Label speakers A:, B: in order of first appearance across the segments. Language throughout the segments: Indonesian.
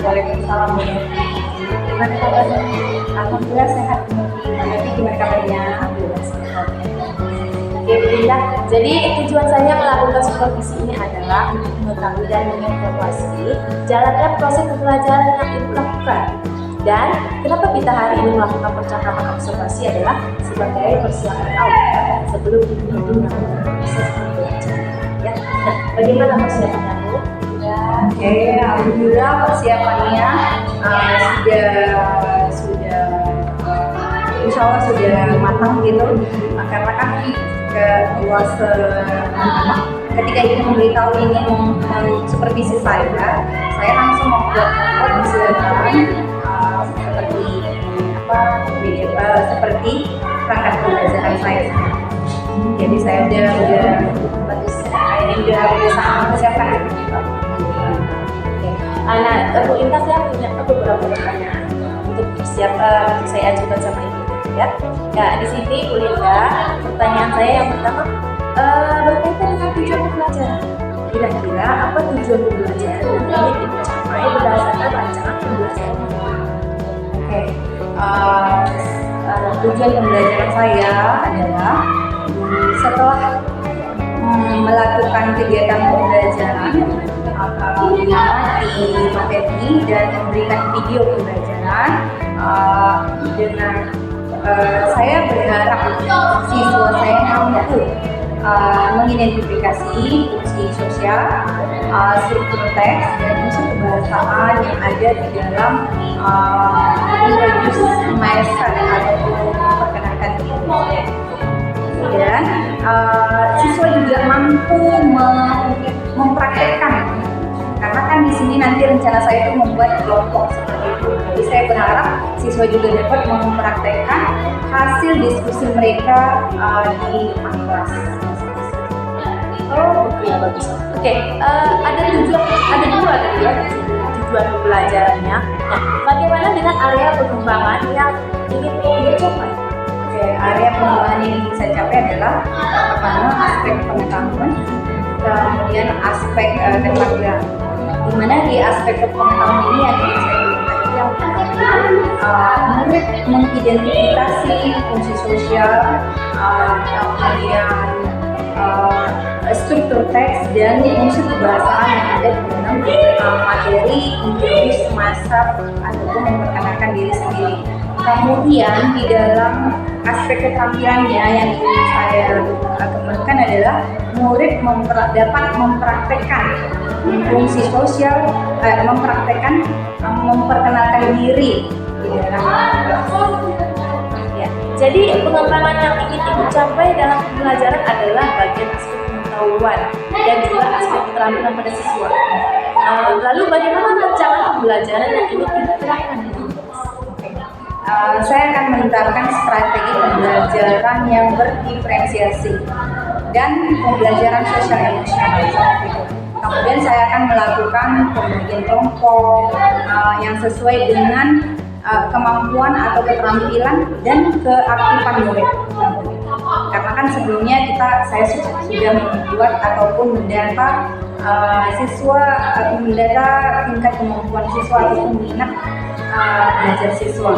A: Waalaikumsalam. Gimana kabarnya? Alhamdulillah sehat. Tapi gimana kabarnya? Alhamdulillah sehat. Oke, Bunda. Jadi tujuan saya melakukan supervisi ini adalah untuk mengetahui dan mengevaluasi jalannya proses pembelajaran yang Ibu lakukan. Dan kenapa kita hari ini melakukan percakapan observasi adalah sebagai persiapan awal sebelum kita proses pembelajaran. Ya. Nah, bagaimana persiapannya, Bu? Ya, oke, alhamdulillah persiapannya sudah insya Allah sudah matang gitu. Karena kan ketika Ibu memberitahu ini supervisi saya langsung membuat seperti perangkat pembelajaran saya. Jadi saya udah berusaha mempersiapkan itu. Nah, Bu Intan, saya punya beberapa pertanyaan untuk saya ajukan sama Ibu. Ya, di sini Bu Linda, pertanyaan saya yang pertama berkaitan dengan tujuan pembelajaran. Kira-kira apa tujuan pembelajaran yang ingin dicapai berdasarkan rancangan pembelajaran? Oke, tujuan pembelajaran saya adalah setelah melakukan kegiatan pembelajaran mengamati materi dan memberikan video pembelajaran dengan saya berharap siswa saya mampu mengidentifikasi fungsi sosial, struktur teks, dan unsur kebahasaan yang ada di dalam introduce myself atau memperkenalkan diri. Dan siswa juga mampu mempraktekkan, karena kan di sini nanti rencana saya itu membuat kelompok seperti itu. Jadi saya berharap siswa juga dapat mempraktekkan hasil diskusi mereka di depan kelas. Oh, oke, bagus. Oke, ada dua tadi ya tujuan pembelajarannya. Nah, bagaimana dengan area pengembangan yang ingin dicapai? Oke, area pengembangan yang ingin saya capai adalah pertama aspek pengetahuan, kemudian aspek keterampilan. Dimana di aspek pengetahuan ini yang ingin saya berikan yang murid mengidentifikasi fungsi sosial, kemudian struktur teks dan unsur kebahasaan yang ada di dalam materi introduce myself ataupun memperkenalkan diri sendiri. Kemudian di dalam aspek keterampilannya yang ingin saya kembangkan adalah murid dapat mempraktekkan fungsi sosial, memperkenalkan diri di dalam kelas. Ya, jadi pengembangan yang ingin dicapai dalam pembelajaran adalah bagian aspek pengetahuan dan juga aspek keterampilan pada siswa. Lalu bagaimana rancangan pembelajaran yang ingin diterapkan? Saya akan menerapkan strategi pembelajaran yang berdiferensiasi dan pembelajaran sosial emosional. Kemudian saya akan melakukan pembagian kelompok yang sesuai dengan kemampuan atau keterampilan dan keaktifan murid. Karena kan sebelumnya saya sudah membuat ataupun mendata mendata tingkat kemampuan siswa ataupun minat belajar siswa.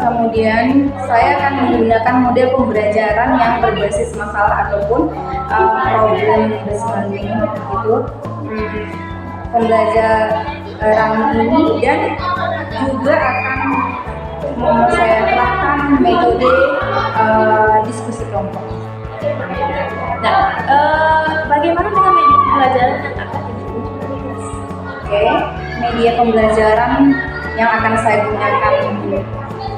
A: Kemudian saya akan menggunakan model pembelajaran yang berbasis masalah ataupun problem based learning itu pembelajaran ini, dan juga akan saya terapkan metode diskusi kelompok. Nah, bagaimana dengan media pembelajaran yang akan digunakan? Oke, media pembelajaran yang akan saya gunakan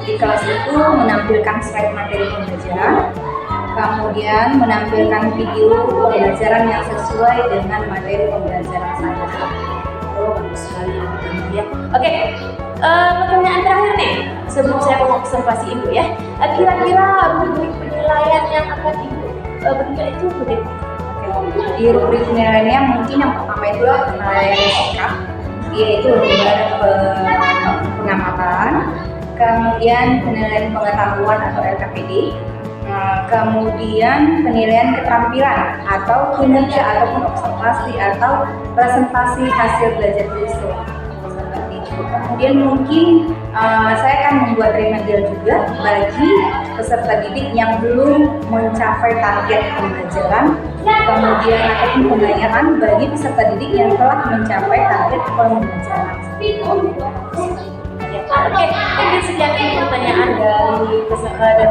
A: di kelas itu menampilkan slide materi pembelajaran, kemudian menampilkan video pembelajaran yang sesuai dengan materi pembelajaran saya. Oh, bagus sekali ya. Oke, pertanyaan terakhir nih sebelum saya mengobservasi Ibu ya. Kira-kira rubrik penilaian yang akan Ibu berikan itu bagaimana? Di rubrik penilaiannya mungkin yang pertama itu penilaian sikap, yaitu lembar pengamatan, kemudian penilaian pengetahuan atau LKPD, kemudian penilaian keterampilan atau kinerja ataupun observasi atau presentasi hasil belajar siswa. Seperti itu. Kemudian mungkin saya akan membuat remedial juga bagi peserta didik yang belum mencapai target pembelajaran, kemudian ataupun pembayaran bagi peserta didik yang telah mencapai target pembelajaran.
B: Oke, mungkin sekian pertanyaan dari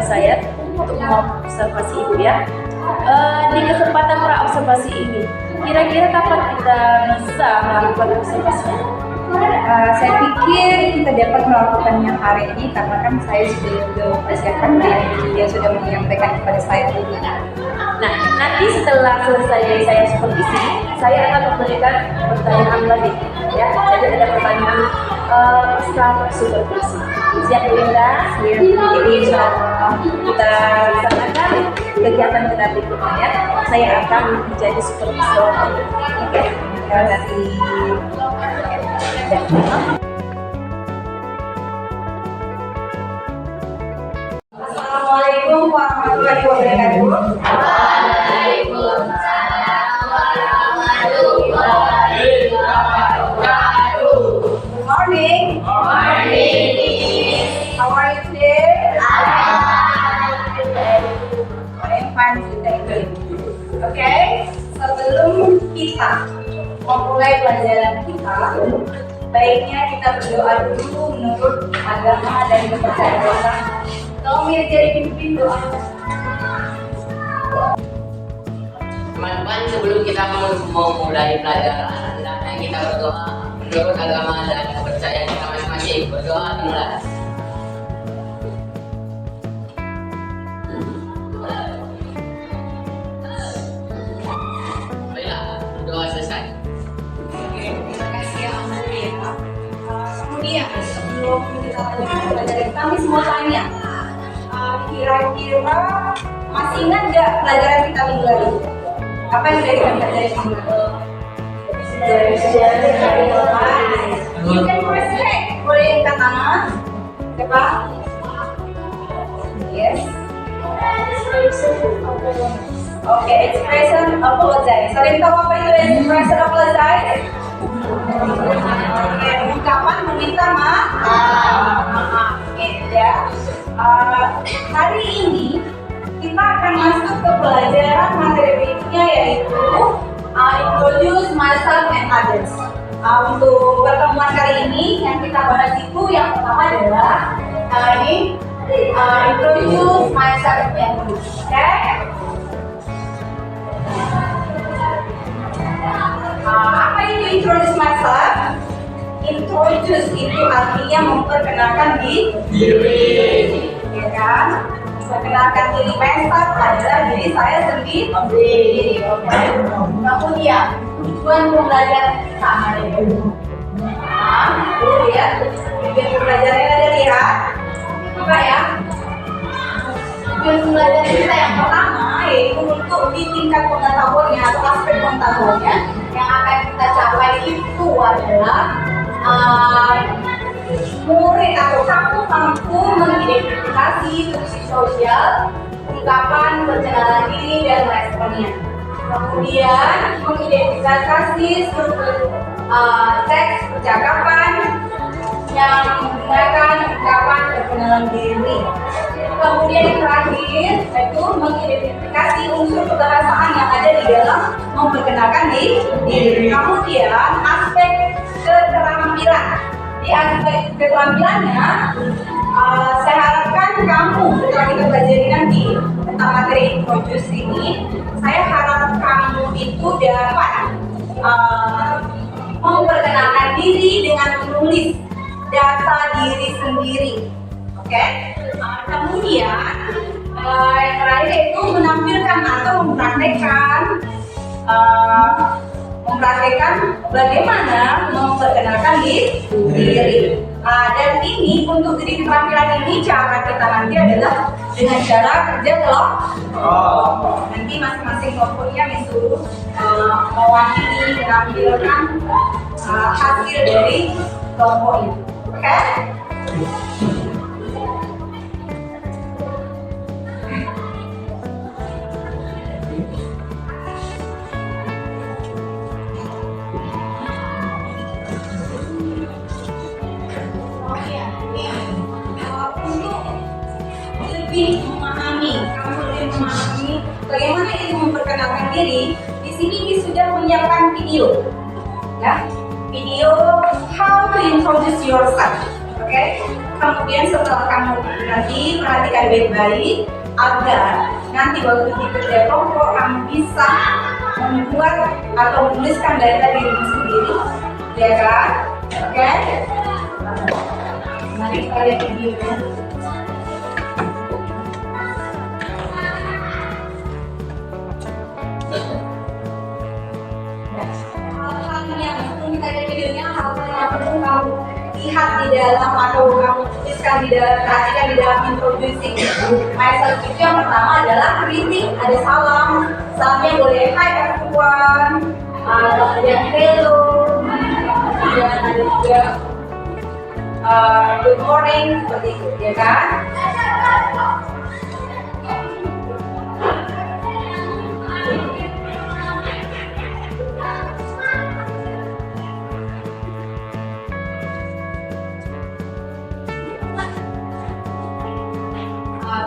B: saya untuk mengobservasi Ibu ya. Di kesempatan pra-observasi ini, kira-kira kapan kita bisa melakukan observasi?
A: Saya pikir kita dapat melakukannya hari ini karena kan saya sudah mempersiapkan dan dia sudah menyampaikan kepada saya dulu.
B: Nah, nanti setelah selesai saya supervisi, saya akan memberikan pertanyaan lagi ya. Jadi ada pertanyaan setelah supervisi. Siap Linda? Jadi kita laksanakan kegiatan kita berikutnya. Saya akan menjadi supervisor. Oke, terima kasih.
A: Assalamualaikum warahmatullahi wabarakatuh. Good morning. How are you today? I'm fine, thank you. Oke, sebelum kita memulai pelajaran kita, baiknya kita berdoa dulu menurut agama dan kepercayaan orang. Tolong ya jadi pimpin doa.
C: Teman-teman, sebelum kita mau mulai pelajaran, hendaknya kita berdoa menurut agama dan kepercayaan kita masing-masing. Berdoa dimulai. Baiklah, doa selesai.
A: Terima kasih ya Ahmad ya. Kemudian sebelum kita lanjutkan pelajaran kami semua tanya, kira-kira masih ingat nggak pelajaran kita minggu lalu? Apa yang sudah kita pelajari minggu lalu? You can press play. Boleh angkat tangan. Siapa? Yes. Oke, expression apologize. Sering tahu apa itu expression apologize? Oke, ungkapan meminta maaf. Oke, ya. Hari ini kita akan masuk ke pelajaran materi berikutnya yaitu introduce myself and others. Untuk pertemuan kali ini yang kita bahas itu yang pertama adalah ini introduce myself and others. Oke? Apa itu introduce myself? Introduce itu artinya memperkenalkan diri, ya kan? Memperkenalkan diri myself adalah diri saya sendiri. Kemudian tujuan pembelajaran kita hari ini. Lihat, tujuan pembelajaran ada lihat apa ya? Tujuan pembelajaran kita yang pertama yaitu untuk di tingkat pengetahuannya atau aspek pengetahuannya yang akan kita capai itu adalah murid atau kamu mampu mengidentifikasi fungsi sosial, ungkapan, perkenalan diri dan responnya. Kemudian mengidentifikasi struktur teks percakapan yang menggunakan ungkapan perkenalan diri. Kemudian yang terakhir yaitu mengidentifikasi unsur kebahasaan yang ada di dalam memperkenalkan diri. Kemudian aspek keterampilan. Di aspek keterampilannya, saya harapkan kamu setelah kita pelajari nanti tentang materi introduce ini, saya harap kamu itu dapat memperkenalkan diri dengan menulis data diri sendiri. Oke? Kemudian yang terakhir itu menampilkan atau mempraktekkan bagaimana memperkenalkan diri. Dan ini untuk diri keterampilan ini cara kita nanti adalah dengan cara kerja kelompok. Nanti masing-masing kelompoknya disuruh mewakili menampilkan hasil dari kelompoknya. Oke? memahami bagaimana itu memperkenalkan diri. Di sini Miss sudah menyiapkan video, ya, video how to introduce yourself. Oke. Kemudian setelah kamu nanti perhatikan baik-baik agar nanti waktu di kerja kelompok kamu bisa membuat atau menuliskan data dirimu sendiri, ya kan? Oke. Mari kita lihat videonya. Hal-hal yang perlu kita lihat videonya, hal-hal yang perlu kamu lihat di dalam atau kamu tuliskan di dalam, perhatikan di dalam introducing myself. Itu yang pertama adalah greeting, ada salam. Salamnya boleh hai everyone, kemudian hello, kemudian ada juga good morning, seperti itu, ya kan?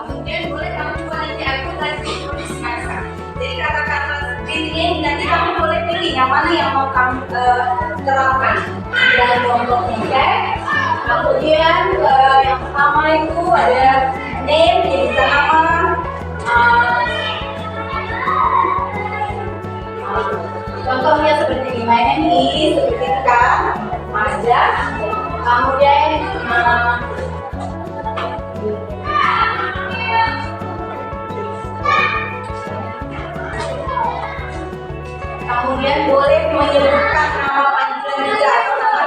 A: Kemudian boleh kamu juga nanti aku lagi tulis myself. Jadi kata-kata greetingnya ini nanti kamu boleh pilih yang mana yang mau kamu terapkan di dalam kelompoknya, oke? Kemudian yang pertama itu ada name, jadi bisa nama. Contohnya seperti ini, my name is, seperti itu kan, Mazda. Kemudian kemudian boleh menyebutkan nama panggilan juga atau nama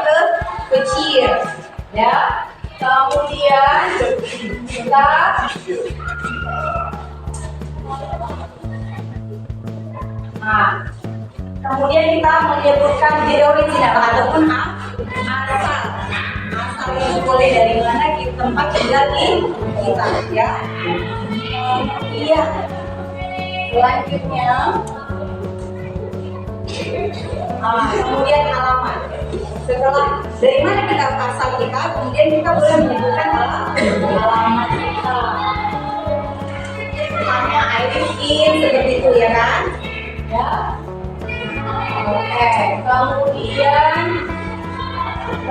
A: kecil, ya. Kemudian kita kemudian kita menyebutkan diri original ataupun asal itu boleh dari mana, di tempat tinggal kita, ya. Iya. Selanjutnya kemudian alamat. Setelah dari mana kita asal kita, kemudian kita boleh menyebutkan alamat kita. Misalnya I live in, seperti itu, ya kan? Ya. Oke. Kemudian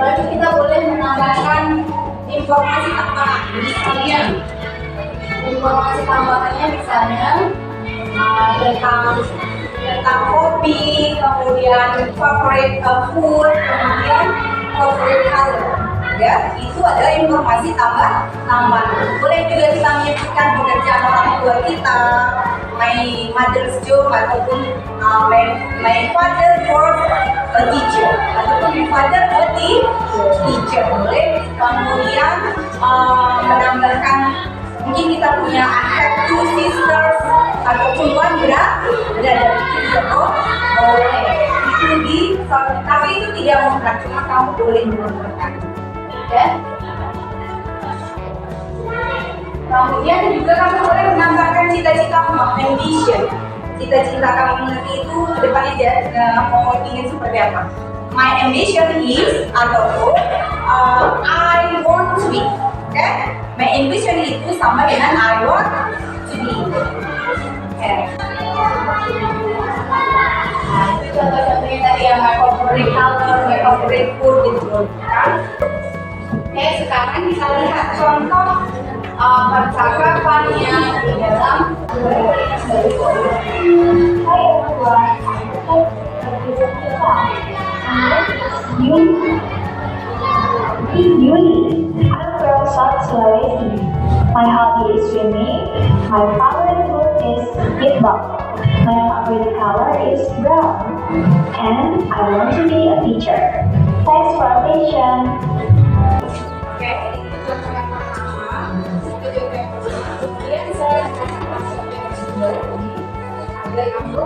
A: lalu kita boleh menambahkan informasi tambahan. Misalnya informasi tambahannya misalnya tentang hobi, kemudian favorite food, kemudian favorite color, ya, itu adalah informasi tambahan. Boleh juga kita menyebutkan pekerjaan orang tua kita, my mother's job, ataupun my father works a teacher, ataupun my father a teacher, boleh. Kemudian menambahkan mungkin kita punya I have two sisters ataupun one brother, itu juga boleh. Itu tapi itu tidak mutlak, cuma kamu boleh menambahkan, ya. Kemudian juga kamu boleh menambahkan cita-citamu, ambition. Cita-cita kamu nanti itu kedepannya mau ingin seperti apa. My ambition is ataupun I want to be, oke? My ambition itu sama dengan I want to be. Okay. Nah, itu contoh-contohnya tadi yang my favorite color, my favorite food gitu kan. Oke, sekarang kita lihat contoh percakapannya di dalam
D: I'm from South Sulawesi. My hobby is swimming. My favorite food is kimbap. My favorite color is brown. And I want to be a teacher. Thanks for attention.
A: Oke, itu contoh yang pertama. Kemudian saya agar kamu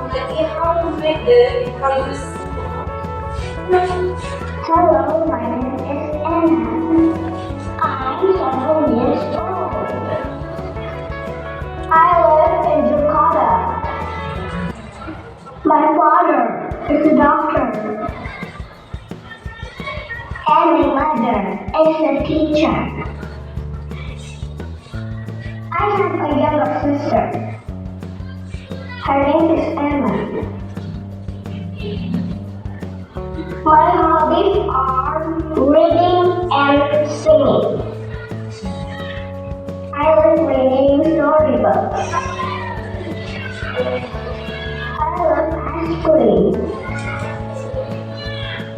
A: menjadi how to make the introduce.
D: Hello, my name is Anna. I'm 7 years old. I live in Jakarta. My father is a doctor. And my mother is a teacher. I have a younger sister. Her name is Emma. My hobbies are reading and singing. I like reading storybooks. I love ice cream.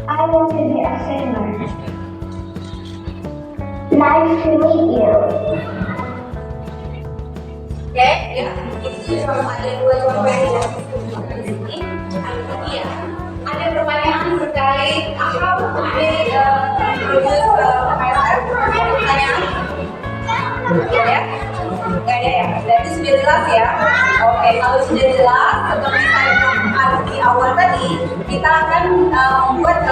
D: I want to be a singer. Nice to meet you.
B: Oke, ya, itu cuma ada dua jawaban di sini. Iya, ada pertanyaan terkait how they produce pertanyaan. Ya, nggak ada ya. Berarti sudah jelas ya. Oke, kalau sudah jelas, seperti saya bilang di awal tadi, kita akan membuat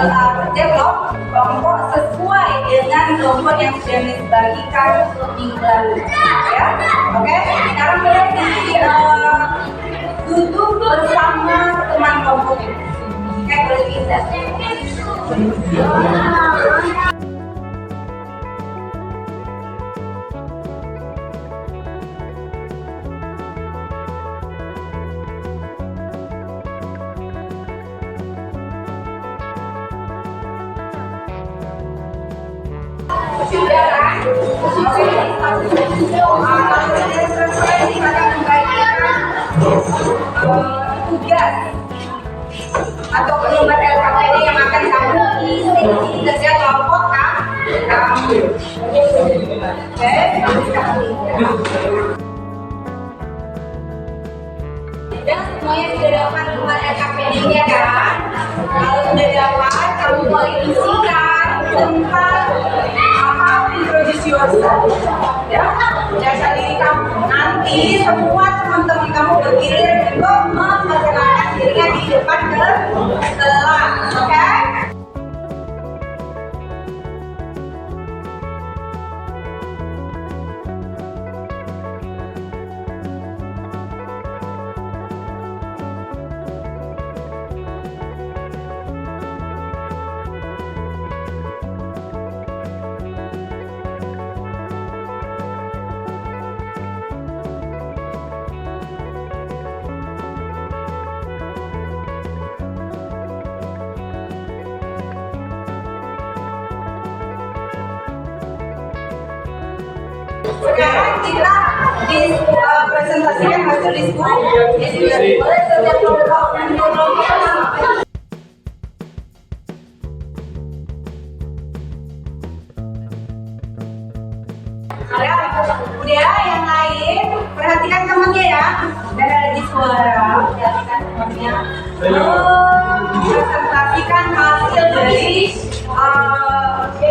B: develop kelompok sesuai dengan kelompok yang sudah dibagikan minggu lalu. Ya, oke. Sekarang boleh duduk bersama teman kelompoknya. Oke, boleh bisa. Sudah kan? Tugas atau nomor LKPD yang akan kamu isi kerja kelompok kan? Kamu. Oke? Dan semuanya sudah dapat nomor LKPD-nya kan? Kalau sudah dapat, kamu boleh isikan tentang introduce yourself, ya, jasa diri kamu. Nanti semua teman-teman kamu bergilir untuk memperkenalkan dirinya di depan kelas, oke? Sekarang kita presentasikan hasil diskusi oleh setiap kelompok dan kelompok. Udah, yang lain perhatikan temannya ya. Dan ada di suara, perhatikan temannya. Presentasikan hasil dari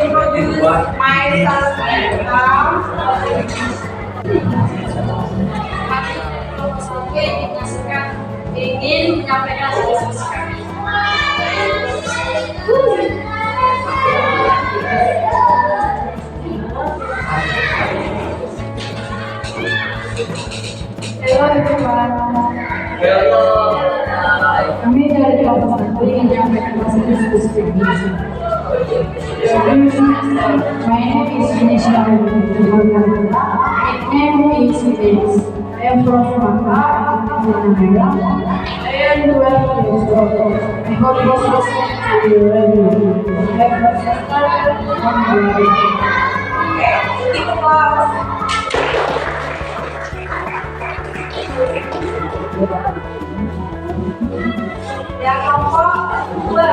B: introduce myself ingin menyampaikan diskusi kami.
A: Halo everyone. Kami dari kelompok 1 ingin menyampaikan hasil diskusi kami. My name is Indonesia. Nickname is Idris. I am from Makassar, Indonesia. I am 12 years old. I hope this listening to you ready. Have a successful one.
B: Keep applause. Ya, kelompok 2.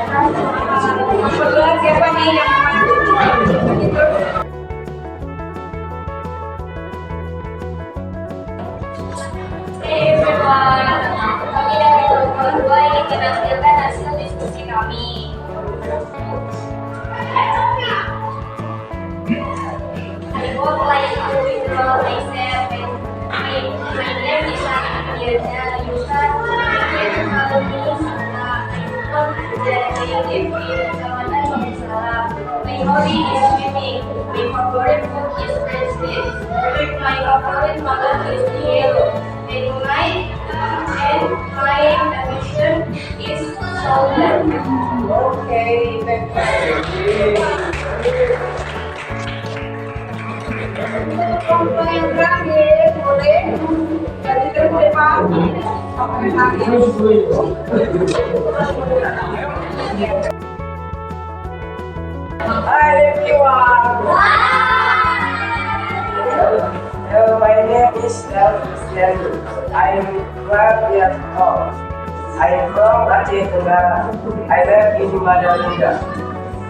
B: Kelompok 2 siapa nih yang maju?
E: Hey everyone, kami dari kelompok 2 ingin menampilkan hasil diskusi kami. I would like to withdraw myself and my name is Akhirnya Yusuf and call me Sana. I'm from the My hobby is swimming. My favorite food is breadsticks. My favorite color is yellow. And my ambition is soldier.
B: Okay, thank you.
A: Kelompok yang terakhir boleh dari depan sampai akhir.
F: Hi everyone. Hello, my name is Christian. I'm 12 years old. I'm from Aceh Tengah. I live in Madinah.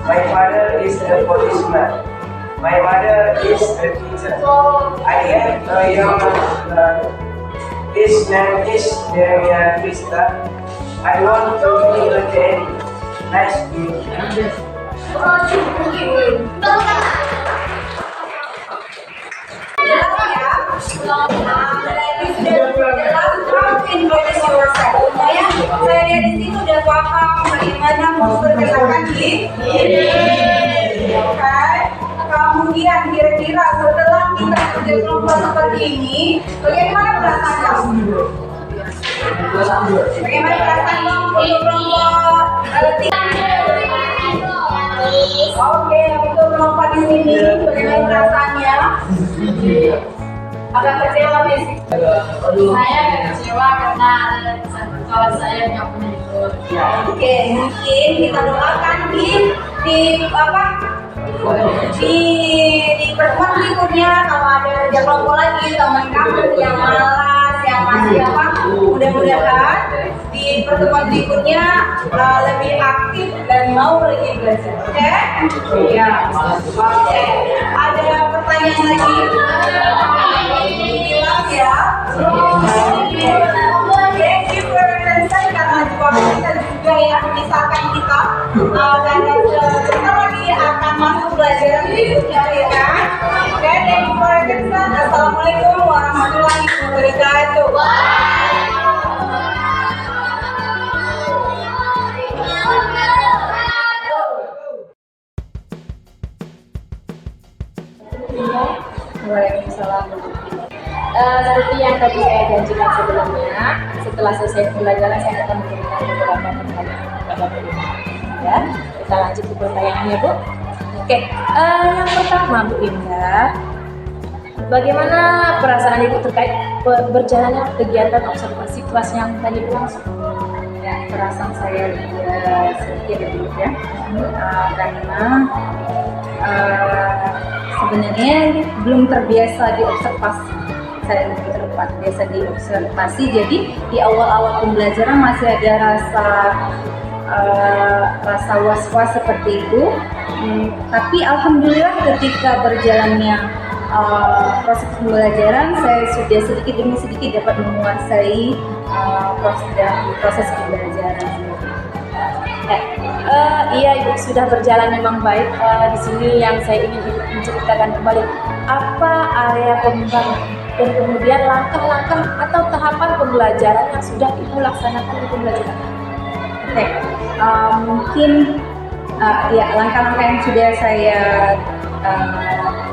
F: My father is a policeman. My mother is a teacher. I have a young brother. His name is Jeremiah Krista. I want to be a daddy. Nice to meet you.
A: Saya lihat di situ udah paham bagaimana memperkenalkan diri. Oke. Kemudian kira-kira setelah kita kerja kelompok seperti ini, bagaimana perasaan kamu? Bagaimana perasaan kamu untuk kelompok Oke, untuk kelompok di sini, bagaimana perasaannya?
B: Agak kecewa sih. Saya agak kecewa karena ada satu kawan saya yang nggak punya ikut.
A: Oke, mungkin kita doakan di pertemuan berikutnya kalau ada kerja kelompok lagi teman kamu yang malas, yang masih mudah-mudahan di pertemuan berikutnya lebih aktif dan mau lagi belajar. Oke? Ya. Oke. Ada pertanyaan lagi? Bilang ya. Thank you for your attention karena kita juga ya misalkan kita dan sebentar lagi akan masuk pelajaran berikutnya ya kan? Oke, thank you for your attention. Assalamualaikum warahmatullahi wabarakatuh.
B: Waalaikumsalam. Seperti yang tadi saya janjikan sebelumnya, setelah selesai pembelajaran saya akan memberikan beberapa pertanyaan kepada Bu. Ya, kita lanjut ke pertanyaannya, Bu. Oke, yang pertama Bu Indah, bagaimana perasaan Ibu terkait berjalannya kegiatan observasi kelas yang tadi berlangsung? Ya, perasaan saya juga sedikit lebih ya, karena sebenarnya belum terbiasa diobservasi. Saya lebih terbiasa diobservasi, jadi di awal-awal pembelajaran masih ada rasa was-was seperti itu. Tapi alhamdulillah ketika berjalannya proses pembelajaran, saya sudah sedikit demi sedikit dapat menguasai proses pembelajaran. Iya Ibu, sudah berjalan memang baik. Di sini yang saya ingin menceritakan kembali apa area pengembangan dan kemudian langkah-langkah atau tahapan pembelajaran yang sudah Ibu laksanakan di pembelajaran. Oke, mungkin ya langkah-langkah yang sudah saya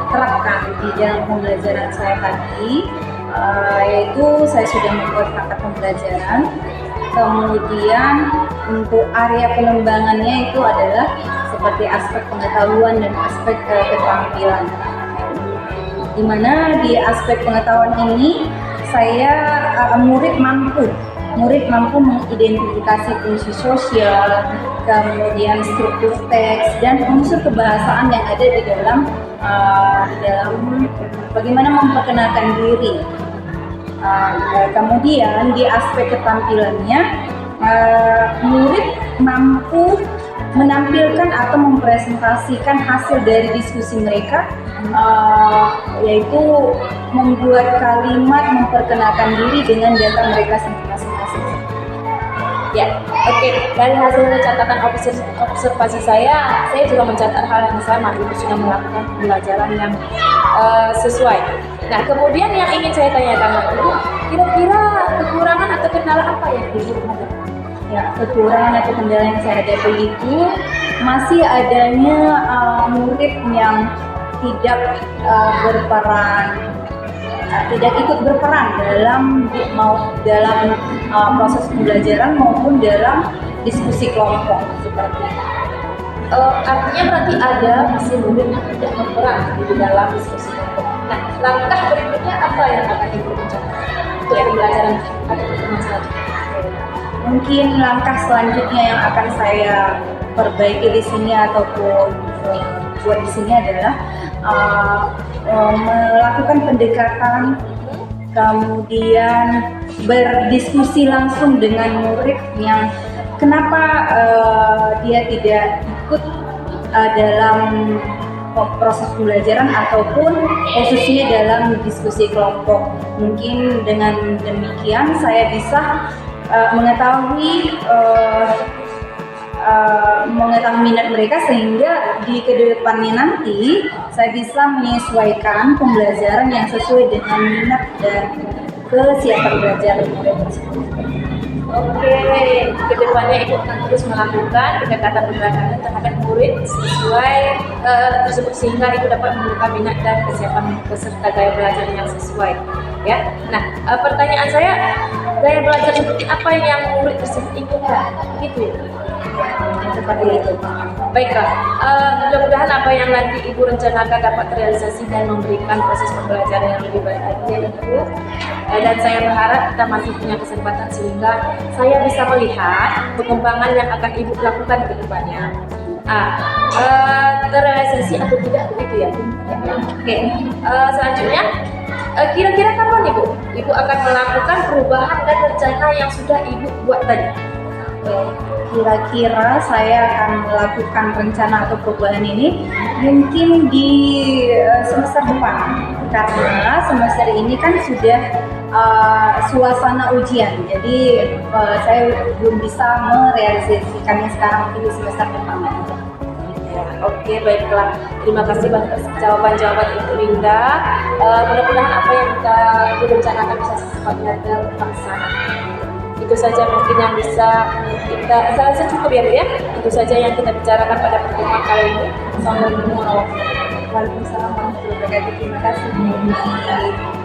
B: terapkan di dalam pembelajaran saya tadi, yaitu saya sudah membuat perangkat pembelajaran. Kemudian untuk area pengembangannya itu adalah seperti aspek pengetahuan dan aspek keterampilan. Di mana di aspek pengetahuan ini saya murid mampu mengidentifikasi fungsi sosial, kemudian struktur teks dan unsur kebahasaan yang ada di dalam bagaimana memperkenalkan diri. Kemudian di aspek keterampilannya, murid mampu menampilkan atau mempresentasikan hasil dari diskusi mereka, yaitu membuat kalimat memperkenalkan diri dengan data mereka masing-masing. Ya, oke. Dari hasil catatan observasi saya juga mencatat hal yang sama. Ibu sudah melakukan pembelajaran yang sesuai. Nah, kemudian yang ingin saya tanyakan lagi, kira-kira kekurangan atau kendala apa yang Ibu hadapi? Ya, kekurangan atau kendala yang saya hadapi itu masih adanya murid yang tidak tidak ikut berperan dalam proses pembelajaran maupun dalam diskusi kelompok seperti itu. Artinya berarti ada masih murid yang tidak berperan di dalam diskusi kelompok. Nah, langkah berikutnya apa yang akan Ibu rencanakan untuk pembelajaran atau pertemuan selanjutnya?
A: Mungkin langkah selanjutnya yang akan saya perbaiki di sini ataupun buat di sini adalah melakukan pendekatan, kemudian berdiskusi langsung dengan murid yang kenapa dia tidak ikut dalam proses pembelajaran ataupun khususnya dalam diskusi kelompok. Mungkin dengan demikian saya bisa mengetahui minat mereka, sehingga di kedepannya nanti saya bisa menyesuaikan pembelajaran yang sesuai dengan minat dan kesiapan belajar murid tersebut.
B: Oke, kedepannya Ibu akan terus melakukan pendekatan terhadap murid sesuai tersebut sehingga Ibu dapat menemukan minat dan kesiapan peserta gaya belajar yang sesuai. Ya, nah pertanyaan saya, gaya belajar seperti apa yang murid tersebut inginkan? Gitu ya.
A: Seperti itu.
B: Baiklah, mudah-mudahan apa yang nanti Ibu rencanakan dapat terrealisasi dan memberikan proses pembelajaran yang lebih baik lagi ya Ibu. Dan saya berharap kita masih punya kesempatan sehingga saya bisa melihat perkembangan yang akan Ibu lakukan ke depannya. Terrealisasi atau tidak begitu ya. Oke, selanjutnya kira-kira kapan Ibu akan melakukan perubahan dan rencana yang sudah Ibu buat tadi?
A: Kira-kira saya akan melakukan rencana atau perubahan ini mungkin di semester depan, karena semester ini kan sudah suasana ujian, jadi saya belum bisa merealisasikannya sekarang, mungkin di semester depan.
B: Oke, baiklah. Terima kasih atas jawaban-jawaban Ibu Linda. Mudah-mudahan apa yang kita rencanakan bisa secepatnya terlaksana. Itu saja mungkin yang bisa kita, saya rasa cukup ya Bu ya. Itu saja yang kita bicarakan pada pertemuan kali ini. Assalamualaikum warahmatullahi wabarakatuh.
A: Waalaikumsalam warahmatullahi wabarakatuh. Terima kasih.